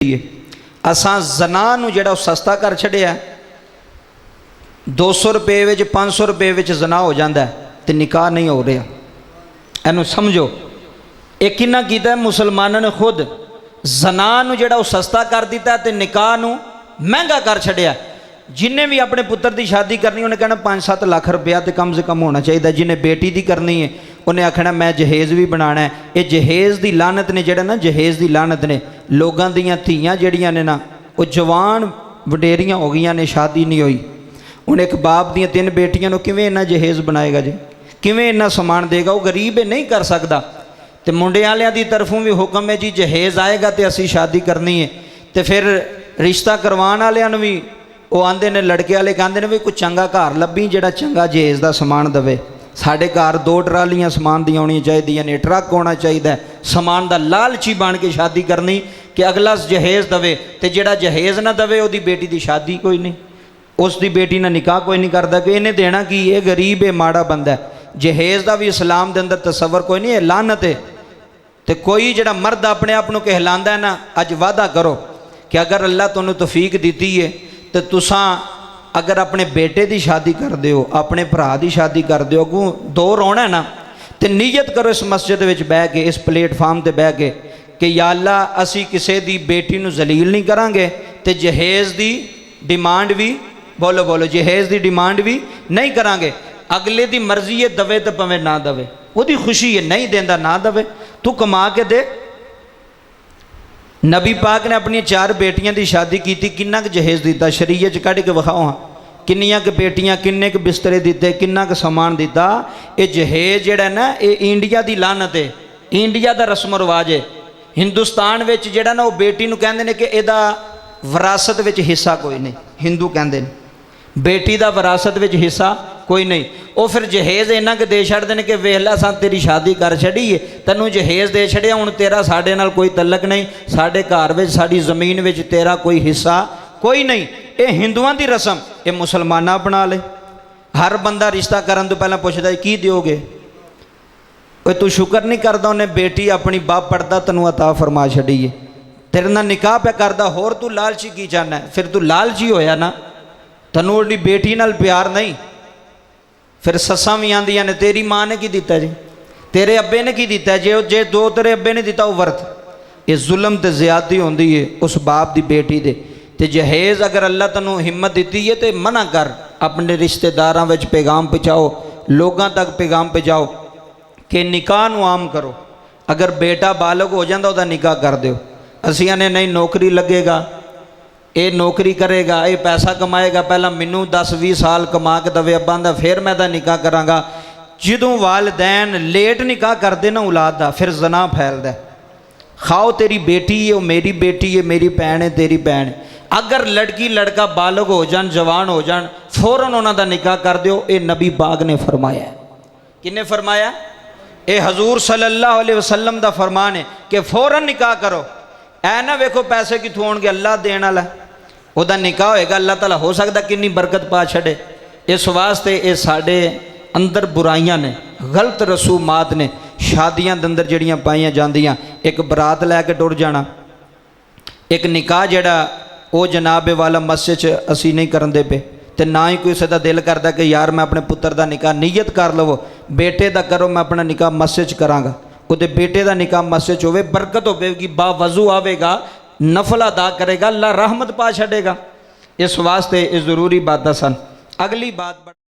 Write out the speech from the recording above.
असां जना नूं जिहड़ा सस्ता कर छड़िया 200 रुपये विच 500 रुपये विच जना हो जाता है तो निकाह नहीं हो रहा। इनू समझो ये किन्ना कीता मुसलमानों ने खुद जना नूं जिहड़ा सस्ता कर दिता तो निकाह नूं महंगा कर छड़िया। जिन्हें भी अपने पुत्र की शादी करनी उन्हें कहना 5-7 लाख रुपया तो कम से कम होना चाहिए। जिन्हें बेटी की करनी है उन्हें आखना मैं जहेज़ भी बनाना है। ये जहेज़ की लानत ने जिहड़ा ना जहेज़ की लानत ने लोगों दियां धीयां जिहड़ियां ने ना वो जवान वडेरियां हो गई ने, शादी नहीं हुई। हुण एक बाप दियां 3 बेटियां किवें इन्ना जहेज़ बनाएगा जी, किवें इन्ना समान देगा? वो गरीब है, नहीं कर सकता। तो मुंडे वालियां दी तरफों भी हुक्म है जी जहेज़ आएगा तो असी शादी करनी है। तो फिर रिश्ता करवाने वालियां नूं भी वो आंदे ने, लड़के वाले कहते हैं भी कोई चंगा घर लभी जिहड़ा चंगा जहेज़ का समान दवे। साढ़े घर 2 ट्रालियां समान दी होनी चाहिए ने, ट्रक होना चाहिए समान का। लालची बन के शादी करनी कि अगला जहेज़ दवे तो जिहड़ा जहेज़ ना दवे उसकी बेटी की शादी कोई नहीं, उसकी बेटी ना निकाह कोई नहीं करता कि इन्हें देना कि ये गरीब है, माड़ा बंदा है। जहेज़ का भी इस्लाम के अंदर तसव्वुर कोई नहीं है, लानत है। तो कोई जिहड़ा मर्द अपने आप को कहलांदा है ना, अज वादा करो कि अगर अल्लाह तुहानूं तौफीक दी है तो तुसां अगर अपने बेटे की शादी कर दो, अपने भरा की शादी कर दो, अगों दो रोना है ना, तो नीयत करो इस मस्जिद में बह के, इस प्लेटफार्म पर बह के कि या अल्लाह असी किसी की बेटी नूं जलील नहीं करांगे तो जहेज़ की डिमांड भी बोलो बोलो जहेज़ की डिमांड भी नहीं करांगे। अगले की मर्जी है दवे तो भावें ना दवे, उसकी खुशी है, नहीं देंदा ना दवे, तू कमा के दे। नबी पाक ने अपनी 4 बेटियां की शादी की, किन्ना जहेज़ दिता शरीयत कढ़ के विखाओ हाँ, किन्नियां क बेटियां, किन्ने क बिस्तरे दिते, किन्ना क समान दिता। ये जहेज़ जिहड़ा ना ये इंडिया की लानत है, इंडिया का रस्म रिवाज है। हिंदुस्तान में जिहड़ा ना वो बेटी नूं कहंदे ने कि इहदा विरासत विच हिस्सा कोई नहीं, हिंदू कहंदे ने बेटी का विरासत विच हिस्सा कोई नहीं। वो फिर जहेज़ इन्ना के दे छड़दे ने कि वेखला सा तेरी शादी कर छड़ी है, तैनूं जहेज़ दे छड़िया, हुण तेरा साडे नाल कोई तलक नहीं, साडे घर विच साडी जमीन विच तेरा कोई हिस्सा कोई नहीं। ये हिंदुआं दी रस्म, ये मुसलमाना अपना ले। हर बंदा रिश्ता करन तो पहला पुछदा की दोगे? कोई तू शुक्र नहीं करदा उन्हें बेटी अपनी बाप पड़दा तैनूं अता फरमा छड़ी है, तेरे नाल निकाह पे करदा, होर तू लालची की चाहना है? फिर तू लालची होया ना, तैनूं उहदी बेटी नाल प्यार नहीं। फिर सस्सां भी आंदियां ने तेरी माँ ने की दिता जी, तेरे अब्बे ने की दिता, जे दो तेरे अब्बे ने दिता वो वर्थ। ये जुल्म ते ज़्यादती होंदी है उस बाप की बेटी दे। ते जहेज़ अगर अल्लाह तैनूं हिम्मत दी है तो मना कर, अपने रिश्तेदारां विच पैगाम पहुँचाओ, लोगों तक पैगाम पहुँचाओ कि निकाह नूं आम करो। अगर बेटा बालग हो जाता उसका निकाह कर दो। असीं आने नहीं नौकरी लगेगा, ये नौकरी करेगा, ये पैसा कमाएगा, पहला मैनू 10-20 साल कमा के दवे अब्बा दा, फिर मैं निकाह करांगा। जदों वालदैन लेट निकाह करते ना औलाद का, फिर जना फैलदा। खाओ तेरी बेटी है, वो मेरी बेटी है, मेरी भैन है, तेरी भैन है। अगर लड़की लड़का बालग हो जान, जवान हो जान, फौरन उन्हां दा निकाह कर दो। ये नबी पाक ने फरमाया। किन्ने फरमाया? ये हजूर सल्लल्लाहु अलैहि वसल्लम दा फरमान है कि फौरन निकाह करो। ऐ ना वेखो पैसे कित्थों आउणगे, अल्लाह देण वाला, ਉਹਦਾ निकाह होएगा, अल्लाह ताला हो सकता कितनी बरकत पा छड़े। इस वास्ते ये साढ़े अंदर बुराइयां ने, गलत रसूमात ने। शादियां दे अंदर जड़ियां पाईयां जांदियां, एक बरात लैके टुर जाना, एक निकाह जड़ा वो जनाब वाला मस्जिद च असी नहीं करन दे पे, तो ना ही किसी का दिल करता कि यार मैं अपने पुत्र का निकाह नीयत कर लवो, बेटे का करो मैं अपना निकाह मस्जिद च करांगा। ਉਹਦੇ बेटे का निकाह मस्जिद च होवे, बरकत होवेगी, बावजू आवेगा, नफल अदा करेगा, अल्लाह रहमत पा छड़ेगा। इस वास्ते ये ज़रूरी बात सन। अगली बात